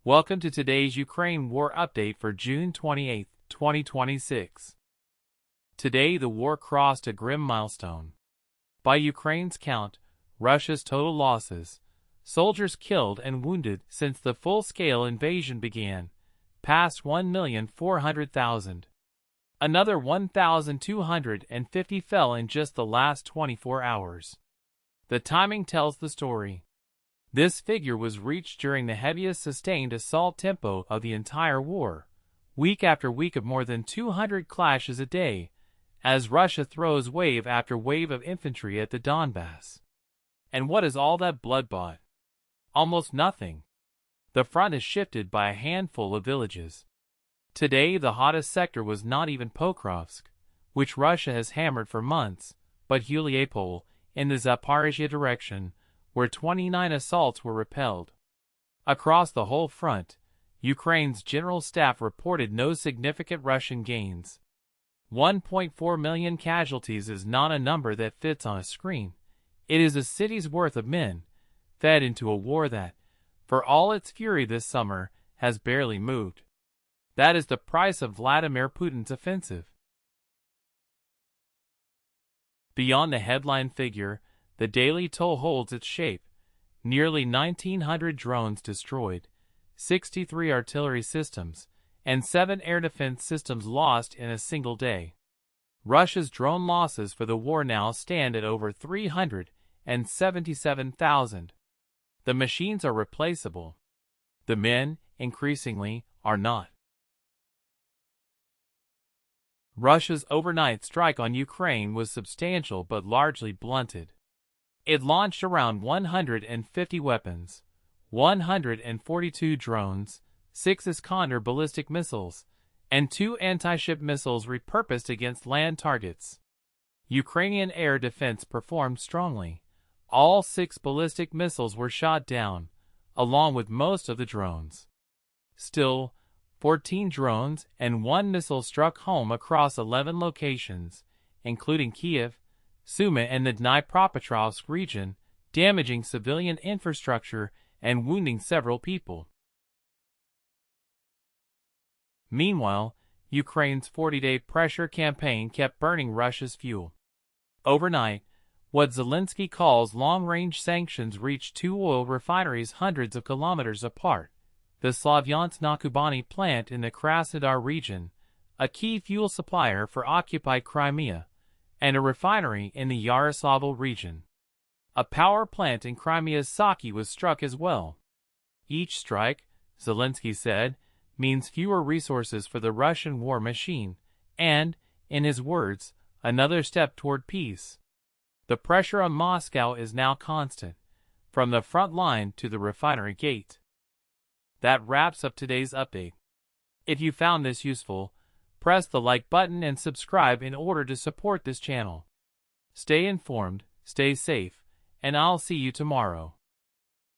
Welcome to today's Ukraine war update for June 28, 2026. Today the war crossed a grim milestone. By Ukraine's count, Russia's total losses, soldiers killed and wounded since the full-scale invasion began, passed 1,400,000. Another 1,250 fell in just the last 24 hours. The timing tells the story. This figure was reached during the heaviest sustained assault tempo of the entire war, week after week of more than 200 clashes a day, as Russia throws wave after wave of infantry at the Donbas. And what is all that blood bought? Almost nothing. The front is shifted by a handful of villages. Today the hottest sector was not even Pokrovsk, which Russia has hammered for months, but Huliaipole, in the Zaporizhzhia direction, where 29 assaults were repelled. Across the whole front, Ukraine's general staff reported no significant Russian gains. 1.4 million casualties is not a number that fits on a screen. It is a city's worth of men, fed into a war that, for all its fury this summer, has barely moved. That is the price of Vladimir Putin's offensive. Beyond the headline figure, the daily toll holds its shape. Nearly 1,900 drones destroyed, 63 artillery systems, and 7 air defense systems lost in a single day. Russia's drone losses for the war now stand at over 377,000. The machines are replaceable. The men, increasingly, are not. Russia's overnight strike on Ukraine was substantial but largely blunted. It launched around 150 weapons, 142 drones, 6 Iskander ballistic missiles, and 2 anti-ship missiles repurposed against land targets. Ukrainian air defense performed strongly. All 6 ballistic missiles were shot down, along with most of the drones. Still, 14 drones and 1 missile struck home across 11 locations, including Kiev, Sumy and the Dnipropetrovsk region, damaging civilian infrastructure and wounding several people. Meanwhile, Ukraine's 40-day pressure campaign kept burning Russia's fuel. Overnight, what Zelensky calls long-range sanctions reached 2 oil refineries hundreds of kilometers apart: the Slavyansk-na-Kubani plant in the Krasnodar region, a key fuel supplier for occupied Crimea, and a refinery in the Yaroslavl region. A power plant in Crimea's Saki was struck as well. Each strike, Zelensky said, means fewer resources for the Russian war machine and, in his words, another step toward peace. The pressure on Moscow is now constant, from the front line to the refinery gate. That wraps up today's update. If you found this useful, press the like button and subscribe in order to support this channel. Stay informed, stay safe, and I'll see you tomorrow.